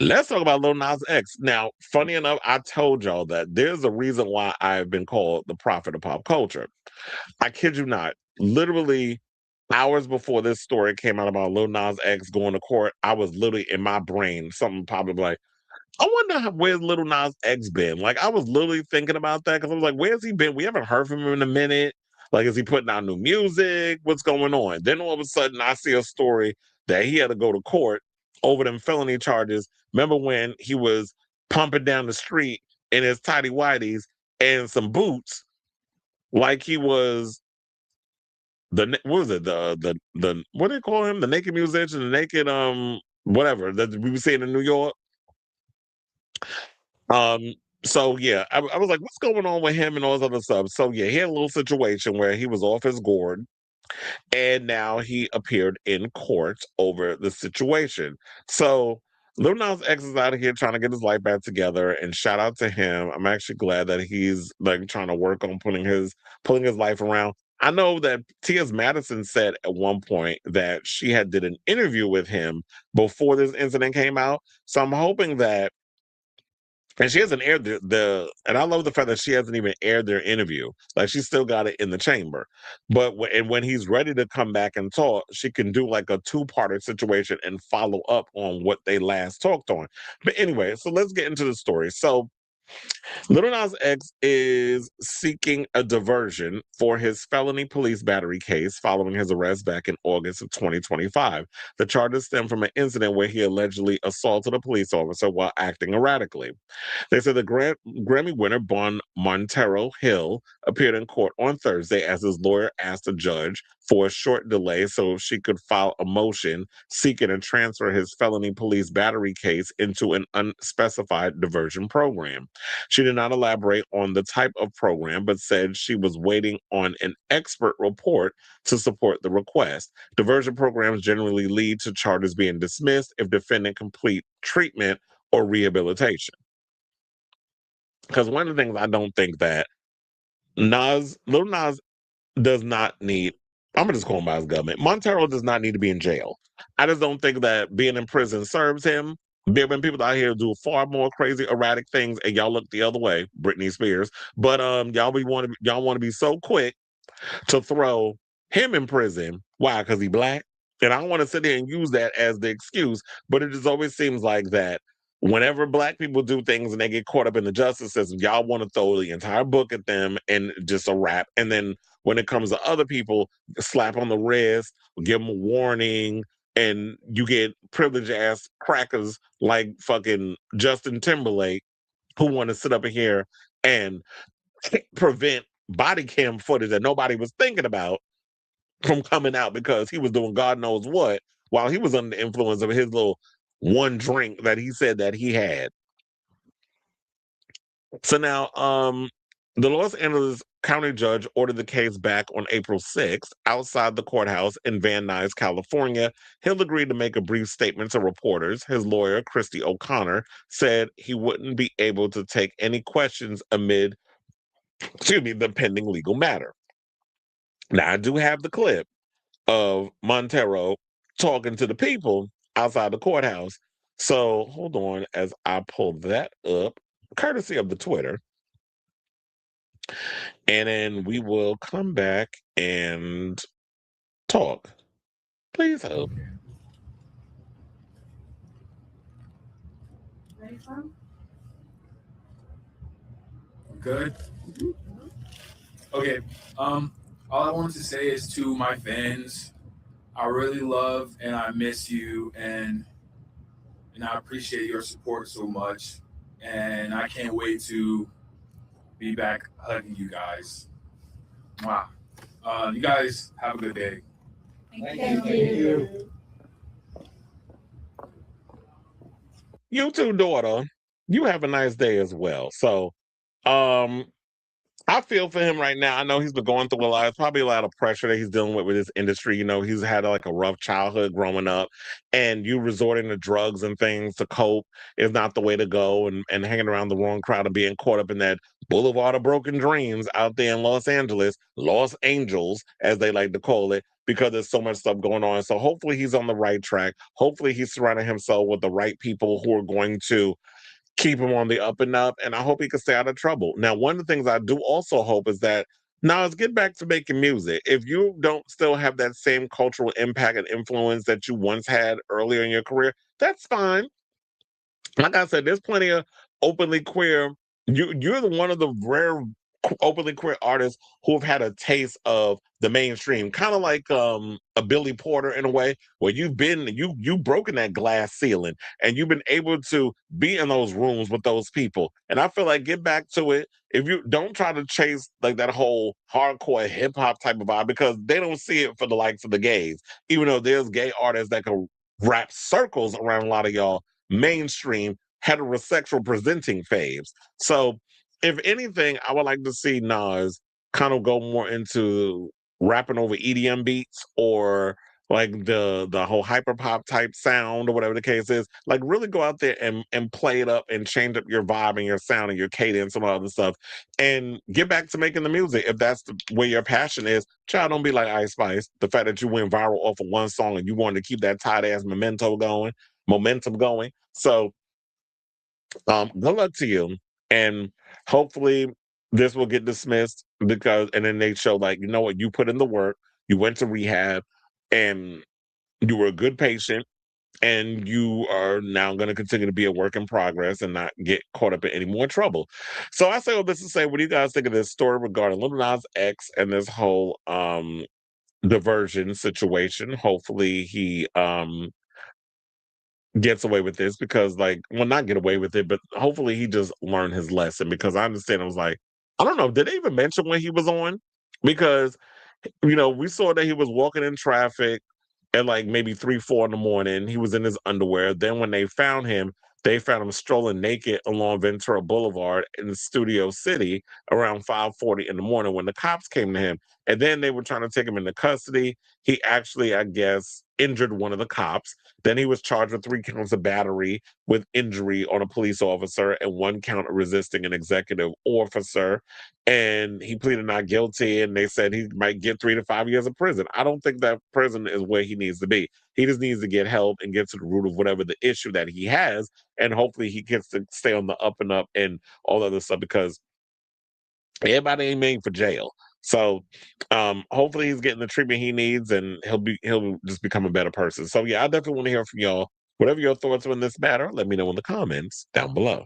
Let's talk about Lil Nas X. Now, funny enough, I told y'all that there's a reason why I've been called the prophet of pop culture. I kid you not. Literally hours before this story came out about Lil Nas X going to court, I was literally in my brain, something probably like, I wonder where's Lil Nas X been. Like, I was literally thinking about that because I was like, where's he been? We haven't heard from him in a minute. Like, is he putting out new music? What's going on? Then all of a sudden, I see a story that he had to go to court over them felony charges. Remember when he was pumping down the street in his tidy whities and some boots, like he was what was it, the what do they call him, the naked musician, the naked whatever that we were seeing in New York. Um, so yeah, I was like, what's going on with him and all this other stuff? So yeah, he had a little situation where he was off his gourd, and now he appeared in court over the situation. So Lil Nas X is out of here trying to get his life back together, and shout out to him. I'm actually glad that he's like trying to work on pulling his life around. I know that T.S. Madison said at one point that she had did an interview with him before this incident came out. So I'm hoping that, and she hasn't aired and I love the fact that she hasn't even aired their interview. Like, she still got it in the chamber. But and when he's ready to come back and talk, she can do like a two-parter situation and follow up on what they last talked on. But anyway, so let's get into the story. So Little Nas X is seeking a diversion for his felony police battery case following his arrest back in August of 2025. The charges stem from an incident where he allegedly assaulted a police officer while acting erratically. They said the Grammy winner, Bon Montero Hill, appeared in court on Thursday as his lawyer asked a judge for a short delay so she could file a motion seeking to transfer his felony police battery case into an unspecified diversion program. She did not elaborate on the type of program, but said she was waiting on an expert report to support the request. Diversion programs generally lead to charges being dismissed if defendant complete treatment or rehabilitation. Because one of the things I don't think that Lil Nas does not need, I'm gonna just call him by his government. Montero does not need to be in jail. I just don't think that being in prison serves him. There have been people out here do far more crazy, erratic things, and y'all look the other way, Britney Spears. But y'all want to be so quick to throw him in prison. Why? Because he black. And I don't want to sit here and use that as the excuse, but it just always seems like that whenever black people do things and they get caught up in the justice system, y'all want to throw the entire book at them and just a rap. And then when it comes to other people, slap on the wrist, give them a warning, and you get privileged ass crackers like fucking Justin Timberlake who want to sit up in here and prevent body cam footage that nobody was thinking about from coming out because he was doing God knows what while he was under the influence of his little one drink that he said that he had. So now, the Los Angeles County judge ordered the case back on April 6th outside the courthouse in Van Nuys, California. Hill agreed to make a brief statement to reporters. His lawyer, Christy O'Connor, said he wouldn't be able to take any questions amid, the pending legal matter. Now, I do have the clip of Montero talking to the people outside the courthouse. So hold on as I pull that up, courtesy of the Twitter. And then we will come back and talk. Please hold. Good. Okay. All I wanted to say is to my fans, I really love and I miss you, and I appreciate your support so much. And I can't wait to be back hugging you guys. Wow. You guys have a good day. Thank you. You too, daughter. You have a nice day as well. So, um, I feel for him right now. I know he's been going through a lot. It's probably a lot of pressure that he's dealing with this industry. You know, he's had like a rough childhood growing up, and you resorting to drugs and things to cope is not the way to go. And hanging around the wrong crowd and being caught up in that boulevard of broken dreams out there in Los Angeles, Los Angels, as they like to call it, because there's so much stuff going on. So hopefully he's on the right track. Hopefully he's surrounding himself with the right people who are going to keep him on the up and up. And I hope he can stay out of trouble. Now, one of the things I do also hope is that now let's get back to making music. If you don't still have that same cultural impact and influence that you once had earlier in your career, that's fine. Like I said, there's plenty of openly queer. You're the one of the rare openly queer artists who have had a taste of the mainstream, kind of like a Billy Porter in a way, where you've broken that glass ceiling and you've been able to be in those rooms with those people. And I feel like get back to it. If you don't try to chase like that whole hardcore hip hop type of vibe, because they don't see it for the likes of the gays, even though there's gay artists that can wrap circles around a lot of y'all mainstream heterosexual presenting faves. So, if anything, I would like to see Nas kind of go more into rapping over EDM beats or like the whole hyperpop type sound or whatever the case is. Like really go out there and play it up and change up your vibe and your sound and your cadence and all other stuff and get back to making the music if that's where your passion is. Child, don't be like Ice Spice. The fact that you went viral off of one song and you wanted to keep that tight ass momentum going. So good luck to you. And hopefully this will get dismissed because and then they show like, you know what, you put in the work, you went to rehab and you were a good patient and you are now going to continue to be a work in progress and not get caught up in any more trouble. So I say all this to say, what do you guys think of this story regarding Lil Nas X and this whole diversion situation? Hopefully he gets away with this because like well not get away with it but hopefully he just learned his lesson because I understand I was like I don't know did they even mention when he was on because we saw that he was walking in traffic at like maybe 3 4 in the morning. He was in his underwear. Then when they found him strolling naked along Ventura Boulevard in Studio City around 5:40 in the morning when the cops came to him. And then they were trying to take him into custody. He actually, I guess, injured one of the cops. Then he was charged with 3 counts of battery with injury on a police officer and 1 count of resisting an executive officer. And he pleaded not guilty. And they said he might get 3 to 5 years of prison. I don't think that prison is where he needs to be. He just needs to get help and get to the root of whatever the issue that he has. And hopefully he gets to stay on the up and up and all other stuff because everybody ain't made for jail. So hopefully he's getting the treatment he needs and he'll just become a better person. So yeah, I definitely want to hear from y'all. Whatever your thoughts on this matter, let me know in the comments down below.